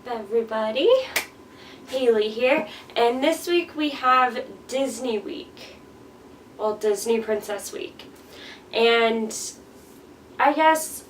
everybody? Haley here, and this week we have Disney Week. Well, Disney Princess Week. And I guess,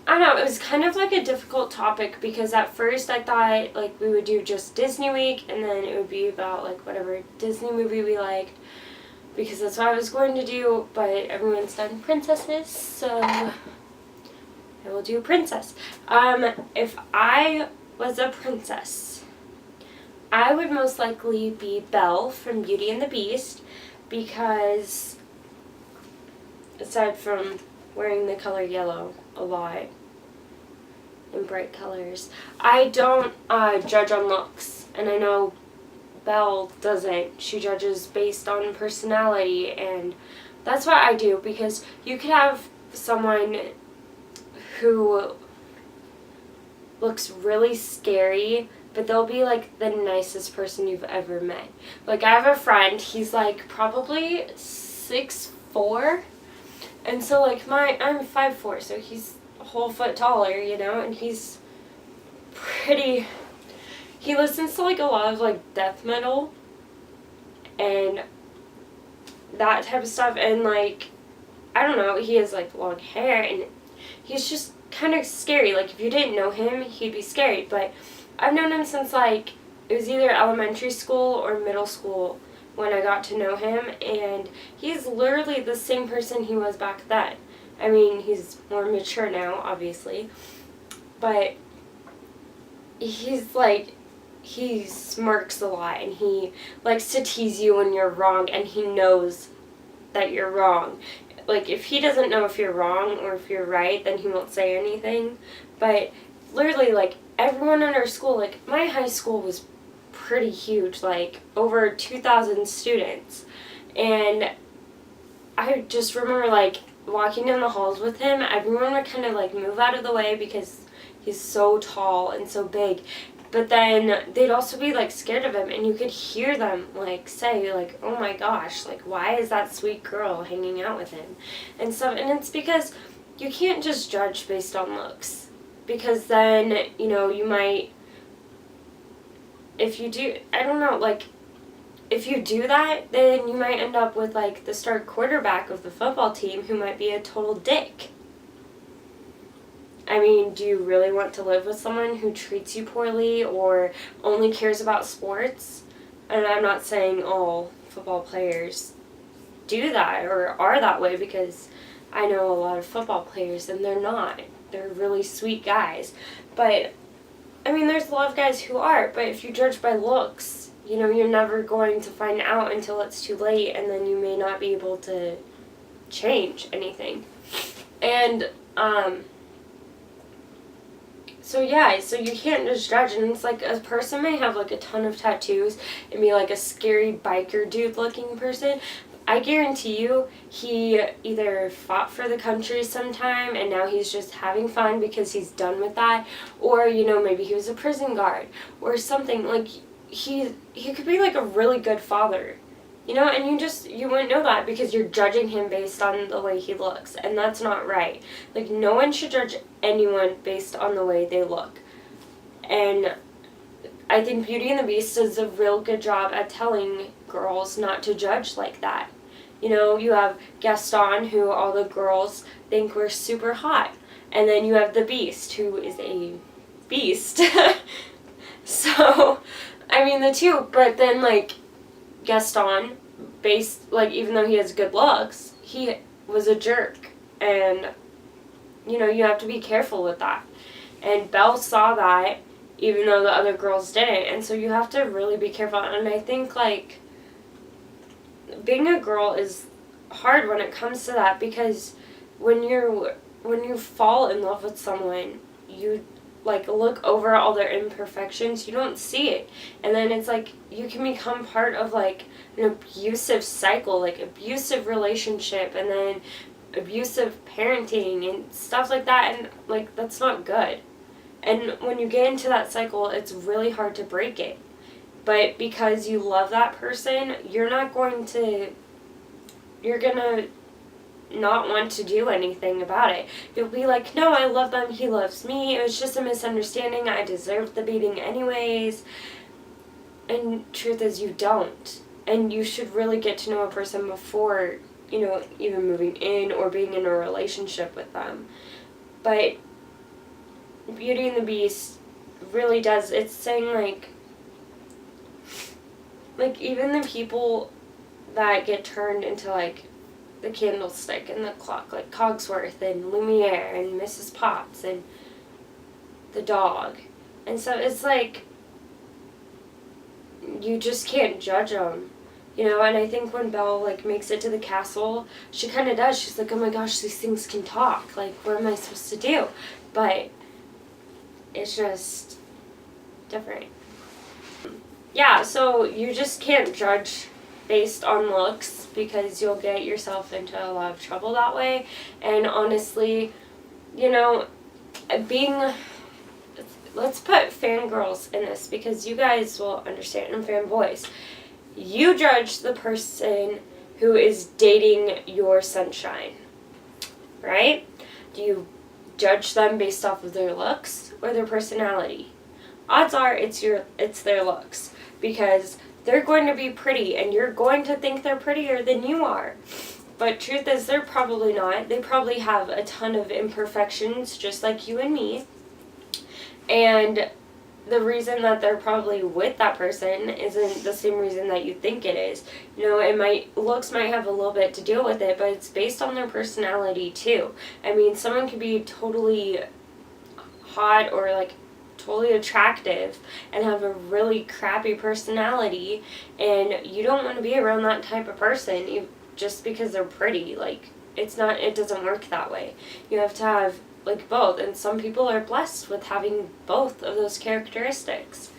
I don't know, it was kind of like a difficult topic because at first I thought like we would do just Disney Week and then it would be about like whatever Disney movie we liked because that's what I was going to do, but everyone's done princesses, so I will do princess. If I was a princess, I would most likely be Belle from Beauty and the Beast because aside from wearing the color yellow a lot in bright colors, I don't judge on looks, and I know Belle doesn't. She judges based on personality, and that's what I do because you could have someone who looks really scary, but they'll be like the nicest person you've ever met. Like I have a friend, he's like probably 6'4", and so like I'm 5'4", so he's a whole foot taller, you know, and he's pretty, he listens to like a lot of like death metal and that type of stuff, and like, I don't know, he has like long hair and he's just kind of scary. Like, if you didn't know him, he'd be scary. But I've known him since, like, it was either elementary school or middle school when I got to know him. And he's literally the same person he was back then. I mean, he's more mature now, obviously. But he's, like, he smirks a lot. And he likes to tease you when you're wrong. And he knows that you're wrong. Like, if he doesn't know if you're wrong or if you're right, then he won't say anything. But literally, like, everyone in our school, like, my high school was pretty huge, like, over 2,000 students. And I just remember, like, walking down the halls with him, everyone would kind of, like, move out of the way because he's so tall and so big. But then they'd also be, like, scared of him, and you could hear them, like, say, like, oh my gosh, like, why is that sweet girl hanging out with him? And stuff. And it's because you can't just judge based on looks. Because then, you know, you might, if you do, I don't know, like, if you do that, then you might end up with, like, the star quarterback of the football team who might be a total dick. I mean, do you really want to live with someone who treats you poorly or only cares about sports? And I'm not saying all football players do that or are that way, because I know a lot of football players and they're not. They're really sweet guys. But, I mean, there's a lot of guys who are, but if you judge by looks, you know, you're never going to find out until it's too late, and then you may not be able to change anything. And, so yeah, so you can't just judge, and it's like a person may have like a ton of tattoos and be like a scary biker dude looking person. I guarantee you he either fought for the country sometime and now he's just having fun because he's done with that, or, you know, maybe he was a prison guard or something. Like, he could be like a really good father. You know, and you wouldn't know that because you're judging him based on the way he looks, and that's not right. Like, no one should judge anyone based on the way they look. And I think Beauty and the Beast does a real good job at telling girls not to judge like that. You know, you have Gaston, who all the girls think were super hot, and then you have the Beast, who is a beast. So, I mean, the two, but then, like, Gaston, even though he has good looks, he was a jerk, and, you know, you have to be careful with that. And Belle saw that, even though the other girls didn't, and so you have to really be careful. And I think, like, being a girl is hard when it comes to that, because when you fall in love with someone, you, like, look over all their imperfections, you don't see it. And then it's like you can become part of, like, an abusive cycle, like abusive relationship, and then abusive parenting and stuff like that, and, like, that's not good. And when you get into that cycle, it's really hard to break it. But because you love that person, you're gonna not want to do anything about it. You'll be like, no, I love them, he loves me, it was just a misunderstanding, I deserved the beating anyways. And truth is, you don't. And you should really get to know a person before, even moving in or being in a relationship with them. But Beauty and the Beast really does, it's saying like even the people that get turned into like the candlestick and the clock, like Cogsworth and Lumiere and Mrs. Potts and the dog. And so it's like, you just can't judge them, and I think when Belle, like, makes it to the castle, she kind of does, she's like, oh my gosh, these things can talk, like, what am I supposed to do? But it's just different. Yeah, so you just can't judge based on looks, because you'll get yourself into a lot of trouble that way. And honestly, let's put fangirls in this, because you guys will understand, and fanboys. You judge the person who is dating your sunshine, right? Do you judge them based off of their looks or their personality? Odds are it's their looks, because they're going to be pretty and you're going to think they're prettier than you are. But truth is, they're probably not. They probably have a ton of imperfections, just like you and me. And the reason that they're probably with that person isn't the same reason that you think it is. Looks might have a little bit to do with it, but it's based on their personality too. I mean, someone could be totally hot or like totally attractive and have a really crappy personality, and you don't want to be around that type of person just because they're pretty. Like, it doesn't work that way. You have to have like both, and some people are blessed with having both of those characteristics.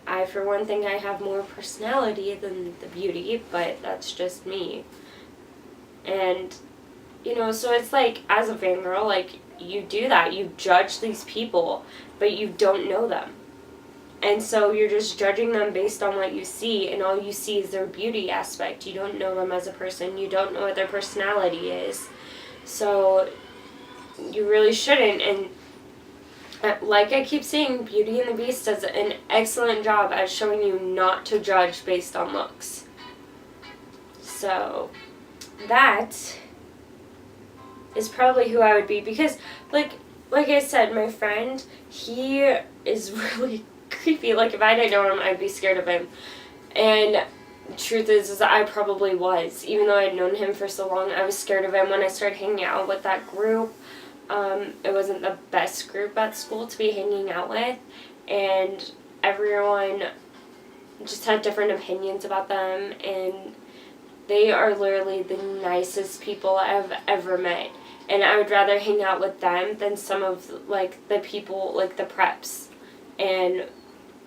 I, for one thing, I have more personality than the beauty, but that's just me. And so it's like, as a fangirl, like, you do that, you judge these people, but you don't know them. And so you're just judging them based on what you see, and all you see is their beauty aspect. You don't know them as a person. You don't know what their personality is. So you really shouldn't. And like I keep saying, Beauty and the Beast does an excellent job at showing you not to judge based on looks. So that is probably who I would be, because like I said, my friend, he is really creepy. Like, if I didn't know him, I'd be scared of him. And truth is I probably was. Even though I'd known him for so long, I was scared of him when I started hanging out with that group. It wasn't the best group at school to be hanging out with, and everyone just had different opinions about them, and they are literally the nicest people I've ever met. And I would rather hang out with them than some of, like, the people, like, the preps and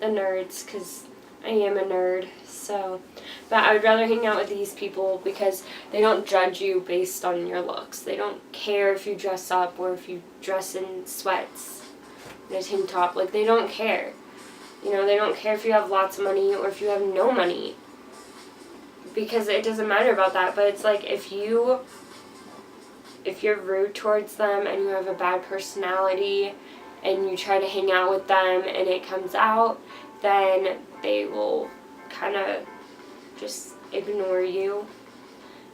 the nerds, because I am a nerd, so. But I would rather hang out with these people because they don't judge you based on your looks. They don't care if you dress up or if you dress in sweats and a tank top. Like, they don't care. They don't care if you have lots of money or if you have no money, because it doesn't matter about that. But it's like, if you're rude towards them and you have a bad personality and you try to hang out with them and it comes out, then they will kind of just ignore you.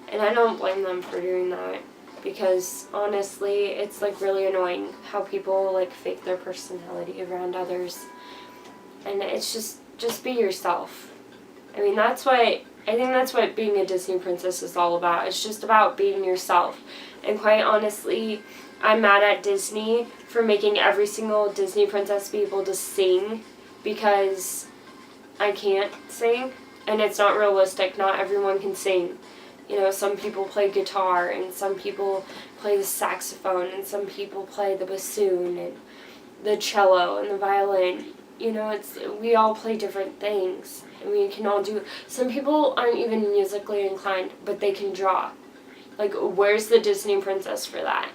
And I don't blame them for doing that, because honestly, it's like really annoying how people like fake their personality around others. And it's just be yourself. I mean, I think that's what being a Disney princess is all about. It's just about being yourself. And quite honestly, I'm mad at Disney for making every single Disney princess be able to sing, because I can't sing, and it's not realistic. Not everyone can sing. Some people play guitar, and some people play the saxophone, and some people play the bassoon, and the cello, and the violin. We all play different things, and we can all do. Some people aren't even musically inclined, but they can draw. Like, where's the Disney princess for that?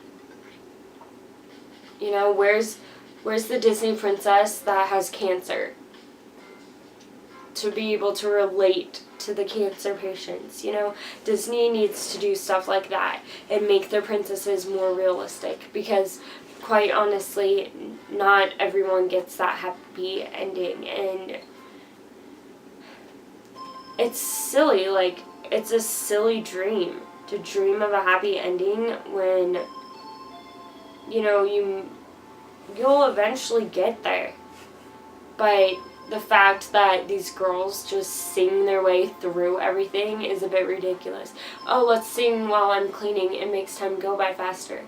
Where's the Disney princess that has cancer? to be able to relate to the cancer patients. You know, Disney needs to do stuff like that and make their princesses more realistic, because quite honestly, not everyone gets that happy ending, and it's silly. Like, it's a silly dream to dream of a happy ending when, you know, you'll eventually get there. But the fact that these girls just sing their way through everything is a bit ridiculous. Oh, let's sing while I'm cleaning. It makes time go by faster.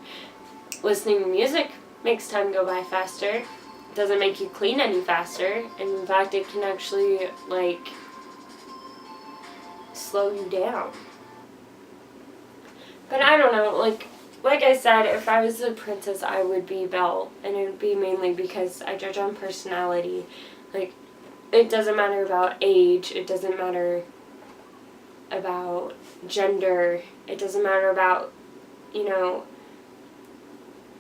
Listening to music makes time go by faster. It doesn't make you clean any faster. And in fact, it can actually, like, slow you down. But I don't know, like I said, if I was a princess, I would be Belle, and it would be mainly because I judge on personality. Like, it doesn't matter about age, it doesn't matter about gender, it doesn't matter about, you know,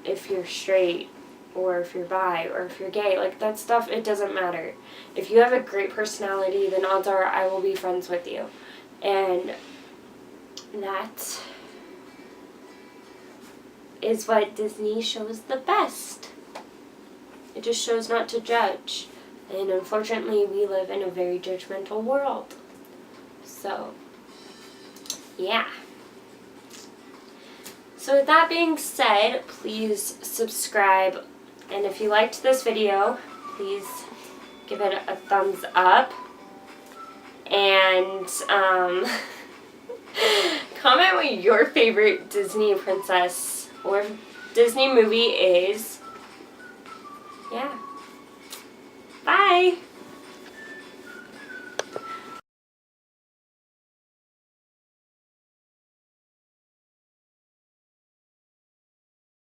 if you're straight, or if you're bi, or if you're gay. Like, that stuff, it doesn't matter. If you have a great personality, then odds are I will be friends with you. And that is what Disney shows the best. It just shows not to judge. And unfortunately, we live in a very judgmental world. So, yeah. So with that being said, please subscribe. And if you liked this video, please give it a thumbs up. And comment what your favorite Disney princess or Disney movie is. Yeah. Bye!